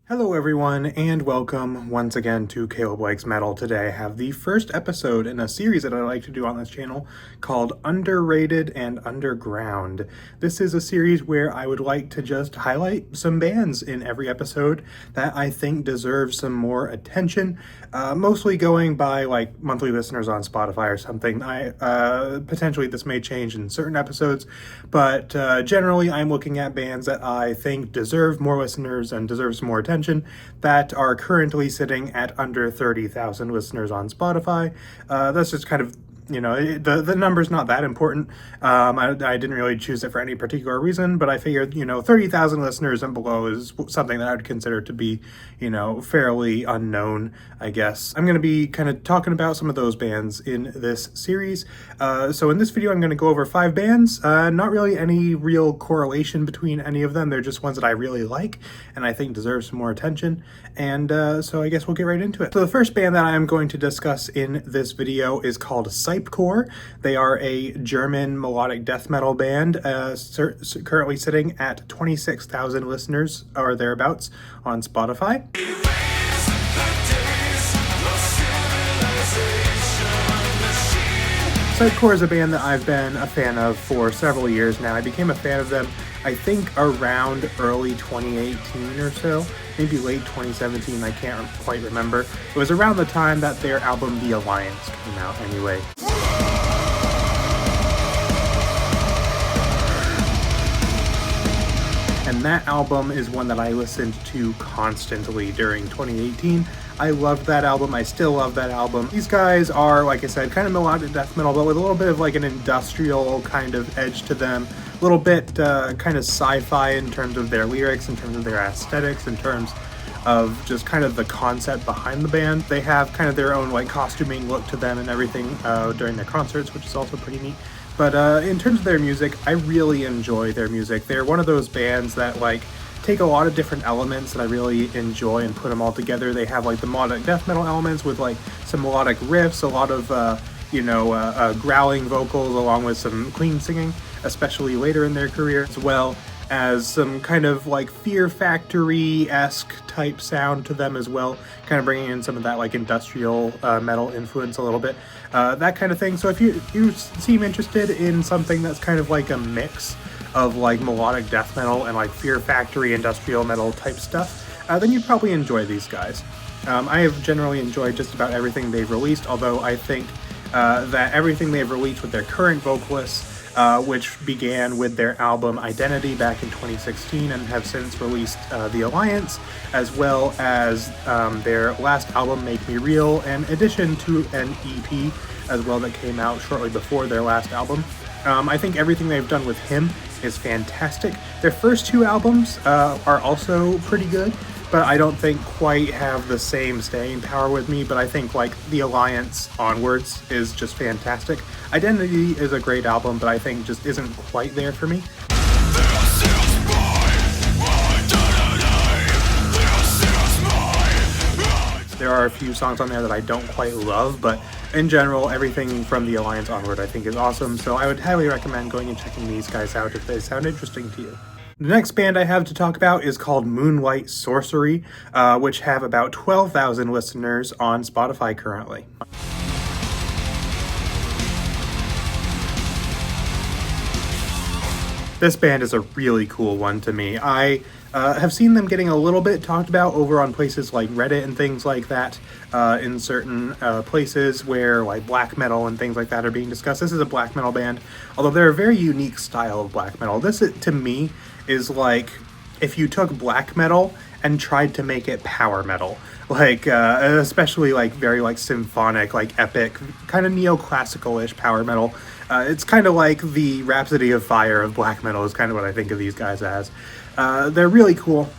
Hello everyone, and welcome once again to Caleb Likes Metal. Today I have the first episode in a series that I like to do on this channel called Underrated and Underground. This is a series where I would like to just highlight some bands in every episode that I think deserve some more attention, mostly going by like monthly listeners on Spotify or something. Potentially this may change in certain episodes, but generally I'm looking at bands that I think deserve more listeners and deserve some more attention that are currently sitting at under 30,000 listeners on Spotify. That's just kind of, the number's not that important. I didn't really choose it for any particular reason, but I figured, 30,000 listeners and below is something that I would consider to be, fairly unknown, I guess. I'm going to be kind of talking about some of those bands in this series. So in this video, I'm going to go over 5 bands. Not really any real correlation between any of them. They're just ones that I really like and I think deserve some more attention. And so I guess we'll get right into it. So the first band that I'm going to discuss in this video is called Cypecore. They are a German melodic death metal band, currently sitting at 26,000 listeners or thereabouts on Spotify. Cypecore is a band that I've been a fan of for several years now. I became a fan of them, I think, around early 2018 or so, maybe late 2017, I can't quite remember. It was around the time that their album The Alliance came out anyway. And that album is one that I listened to constantly during 2018. I loved that album. I still love that album. These guys are, like I said, kind of melodic death metal, but with a little bit of like an industrial kind of edge to them. A little bit kind of sci-fi in terms of their lyrics, in terms of their aesthetics, in terms of just kind of the concept behind the band. They have kind of their own like costuming look to them and everything during their concerts, which is also pretty neat. But in terms of their music, I really enjoy their music. They're one of those bands that like take a lot of different elements that I really enjoy and put them all together. They have like the melodic death metal elements with like some melodic riffs, a lot of growling vocals along with some clean singing, especially later in their career, as well as some kind of like Fear Factory-esque type sound to them as well, kind of bringing in some of that like industrial metal influence a little bit, that kind of thing. So if you seem interested in something that's kind of like a mix of like melodic death metal and like Fear Factory industrial metal type stuff, then you'd probably enjoy these guys. I have generally enjoyed just about everything they've released, although I think that everything they've released with their current vocalists, which began with their album Identity back in 2016 and have since released The Alliance, as well as their last album Make Me Real, in addition to an EP as well that came out shortly before their last album. I think everything they've done with him is fantastic. Their first 2 albums are also pretty good, but I don't think quite have the same staying power with me. But I think like The Alliance onwards is just fantastic. Identity is a great album, but I think just isn't quite there for me. There are a few songs on there that I don't quite love, but in general, everything from The Alliance onward I think is awesome, so I would highly recommend going and checking these guys out if they sound interesting to you. The next band I have to talk about is called Moonlight Sorcery, which have about 12,000 listeners on Spotify currently. This band is a really cool one to me. I have seen them getting a little bit talked about over on places like Reddit and things like that, in certain places where like black metal and things like that are being discussed. This is a black metal band, although they're a very unique style of black metal. This, to me, is like if you took black metal and tried to make it power metal, like especially like very like symphonic, like epic, kind of neoclassical-ish power metal. It's kind of like the Rhapsody of Fire of black metal is kind of what I think of these guys as. They're really cool.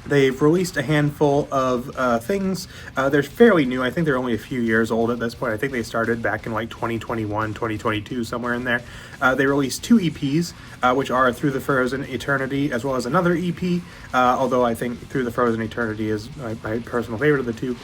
They've released a handful of things. They're fairly new. I think they're only a few years old at this point. I think they started back in like 2021, 2022, somewhere in there. They released 2 EPs, which are Through the Frozen Eternity, as well as another EP, although I think Through the Frozen Eternity is my personal favorite of the 2.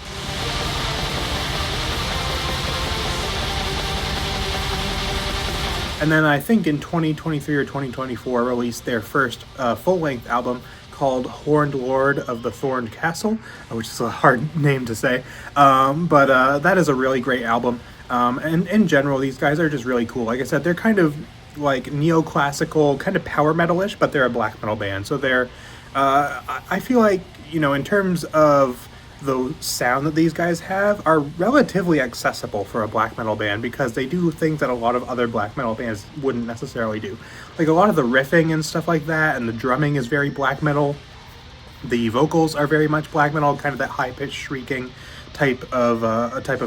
And then I think in 2023 or 2024 released their first full-length album called Horned Lord of the Thorned Castle, which is a hard name to say, but that is a really great album. And in general, these guys are just really cool. Like I said, they're kind of like neoclassical, kind of power metal-ish, but they're a black metal band. So they're, I feel like, you know, in terms of the sound that these guys have, are relatively accessible for a black metal band, because they do things that a lot of other black metal bands wouldn't necessarily do. Like a lot of the riffing and stuff like that, and the drumming is very black metal. The vocals are very much black metal, kind of that high-pitched shrieking type of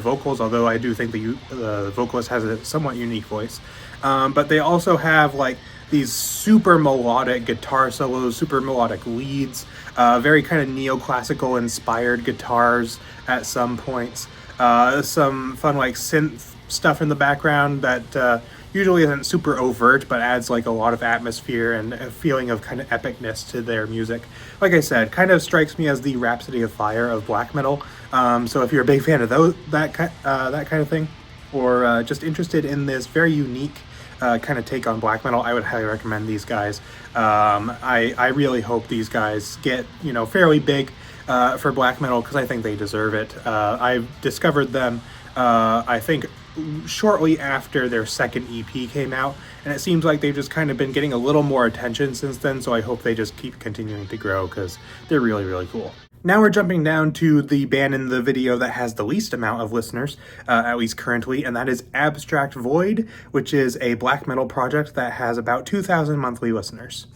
vocals, although I do think the vocalist has a somewhat unique voice. But they also have like these super melodic guitar solos, super melodic leads, very kind of neoclassical inspired guitars at some points, some fun like synth stuff in the background that usually isn't super overt, but adds like a lot of atmosphere and a feeling of kind of epicness to their music. Like I said, kind of strikes me as the Rhapsody of Fire of black metal. So if you're a big fan of that kind of thing, or just interested in this very unique kind of take on black metal, I would highly recommend these guys. I really hope these guys get, you know, fairly big for black metal, because I think they deserve it. I've discovered them, I think, shortly after their second EP came out, and it seems like they've just kind of been getting a little more attention since then, so I hope they just keep continuing to grow, because they're really, really cool. Now we're jumping down to the band in the video that has the least amount of listeners, at least currently, and that is Abstract Void, which is a black metal project that has about 2,000 monthly listeners.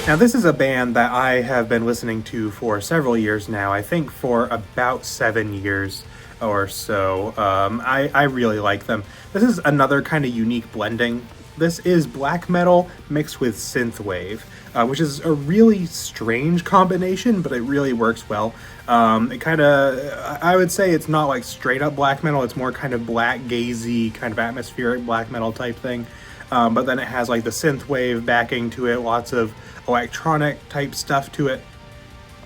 Now this is a band that I have been listening to for several years now, I think for about 7 years or so. I really like them. This is another kind of unique blending. This is black metal mixed with synthwave, which is a really strange combination, but it really works well. It kind of, I would say it's not like straight up black metal, it's more kind of black gazy, kind of atmospheric black metal type thing. But then it has like the synthwave backing to it, lots of electronic type stuff to it,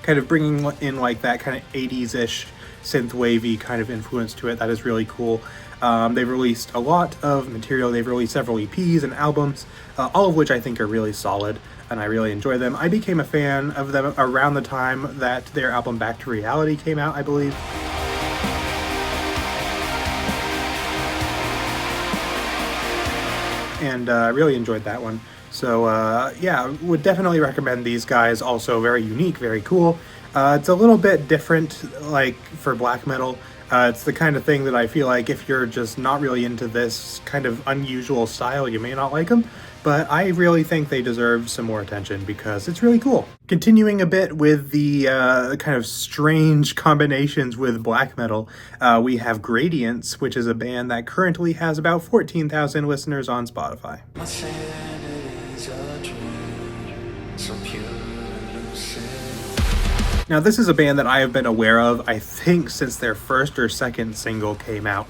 kind of bringing in like that kind of 80s-ish synthwavey kind of influence to it. That is really cool. They've released a lot of material. They've released several EPs and albums, all of which I think are really solid, and I really enjoy them. I became a fan of them around the time that their album Back to Reality came out, I believe. And I really enjoyed that one. So yeah, would definitely recommend these guys. Also very unique, very cool. It's a little bit different, like for black metal. It's the kind of thing that I feel like if you're just not really into this kind of unusual style, you may not like them. But I really think they deserve some more attention because it's really cool. Continuing a bit with the kind of strange combinations with black metal, we have Gradience, which is a band that currently has about 14,000 listeners on Spotify. Now this is a band that I have been aware of, I think, since their first or second single came out,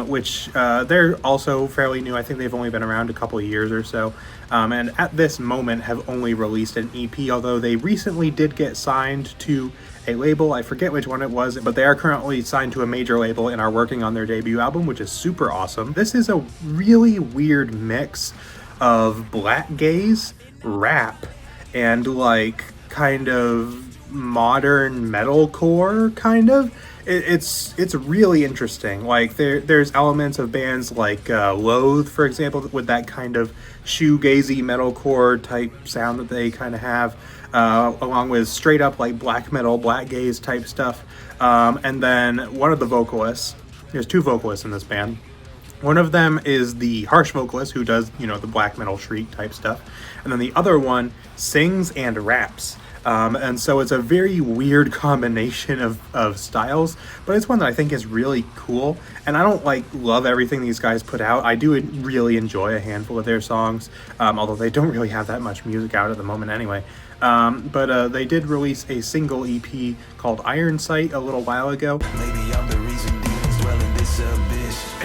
which they're also fairly new. I think they've only been around a couple of years or so, and at this moment have only released an EP, although they recently did get signed to a label. I forget which one it was, but they are currently signed to a major label and are working on their debut album, which is super awesome. This is a really weird mix of black gaze, rap, and like kind of modern metalcore kind of. It's really interesting. Like there's elements of bands like Loathe, for example, with that kind of shoegazy metalcore type sound that they kind of have, along with straight up like black metal, black gaze type stuff. And then one of the vocalists, there's two vocalists in this band. One of them is the harsh vocalist who does, you know, the black metal shriek type stuff. And then the other one sings and raps. And so it's a very weird combination of styles, but it's one that I think is really cool. And I don't like love everything these guys put out. I do really enjoy a handful of their songs, although they don't really have that much music out at the moment anyway. But they did release a single EP called Iron Sight a little while ago. Maybe I'm the reason demons dwell in this abyss.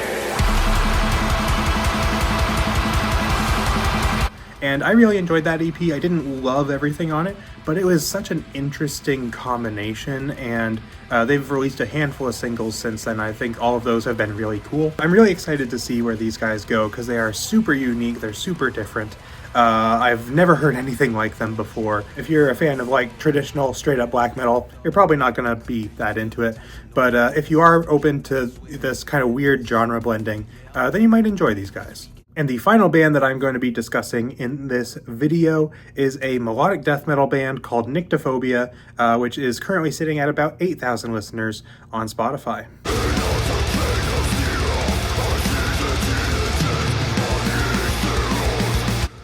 And I really enjoyed that EP. I didn't love everything on it, but it was such an interesting combination, and they've released a handful of singles since then. I think all of those have been really cool. I'm really excited to see where these guys go because they are super unique, they're super different. I've never heard anything like them before. If you're a fan of like traditional straight up black metal, you're probably not gonna be that into it. But if you are open to this kind of weird genre blending, then you might enjoy these guys. And the final band that I'm going to be discussing in this video is a melodic death metal band called Nyktophobia, which is currently sitting at about 8,000 listeners on Spotify.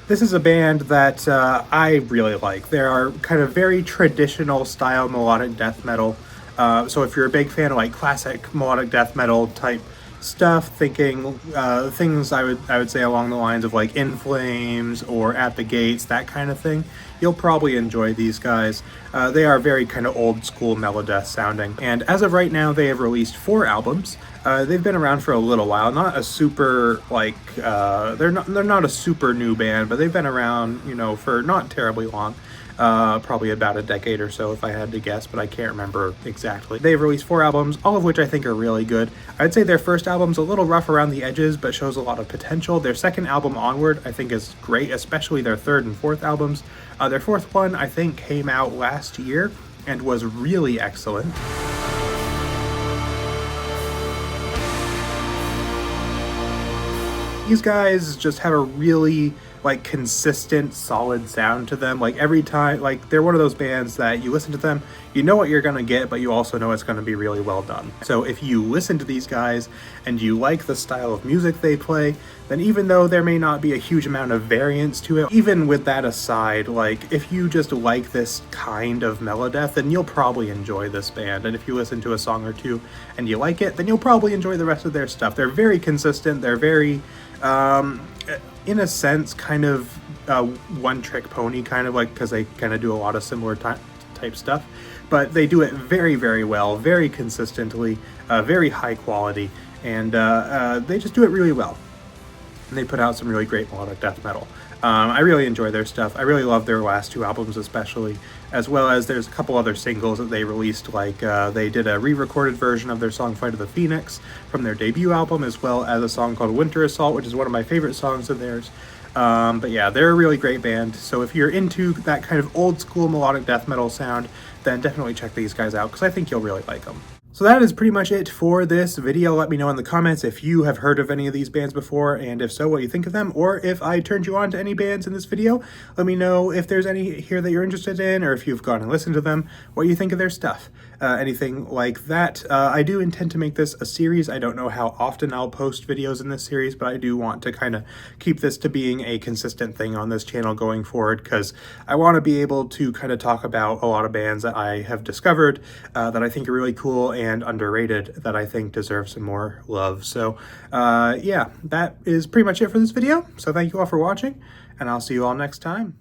This is a band that I really like. They are kind of very traditional style melodic death metal. So if you're a big fan of like classic melodic death metal type stuff, thinking things I would say along the lines of like In Flames or At the Gates, that kind of thing, you'll probably enjoy these guys. They are very kind of old school melodeath sounding, and as of right now they have released 4 albums. They've been around for a little while, not a super like they're not a super new band, but they've been around, you know, for not terribly long. Probably about a decade or so if I had to guess, but I can't remember exactly. They've released 4 albums, all of which I think are really good. I'd say their first album's a little rough around the edges, but shows a lot of potential. Their second album, Onward, I think is great, especially their third and fourth albums. Their fourth one, I think, came out last year and was really excellent. These guys just have a really like consistent, solid sound to them. Like every time, like they're one of those bands that you listen to them, you know what you're gonna get, but you also know it's gonna be really well done. So if you listen to these guys and you like the style of music they play, then even though there may not be a huge amount of variance to it, even with that aside, like if you just like this kind of melodeath, then you'll probably enjoy this band. And if you listen to a song or two and you like it, then you'll probably enjoy the rest of their stuff. They're very consistent. They're very in a sense, kind of one-trick pony, kind of like, because they kind of do a lot of similar type stuff, but they do it very, very well, very consistently, very high quality, and they just do it really well. And they put out some really great melodic death metal. I really enjoy their stuff. I really love their last 2 albums especially, as well as there's a couple other singles that they released, like they did a re-recorded version of their song Fight of the Phoenix from their debut album, as well as a song called Winter Assault, which is one of my favorite songs of theirs. But yeah, they're a really great band, so if you're into that kind of old school melodic death metal sound, then definitely check these guys out, because I think you'll really like them. So that is pretty much it for this video. Let me know in the comments if you have heard of any of these bands before, and if so, what you think of them, or if I turned you on to any bands in this video. Let me know if there's any here that you're interested in, or if you've gone and listened to them, what you think of their stuff. Anything like that. I do intend to make this a series. I don't know how often I'll post videos in this series, but I do want to kind of keep this to being a consistent thing on this channel going forward, because I want to be able to kind of talk about a lot of bands that I have discovered that I think are really cool and underrated, that I think deserve some more love. So yeah, that is pretty much it for this video. So thank you all for watching, and I'll see you all next time.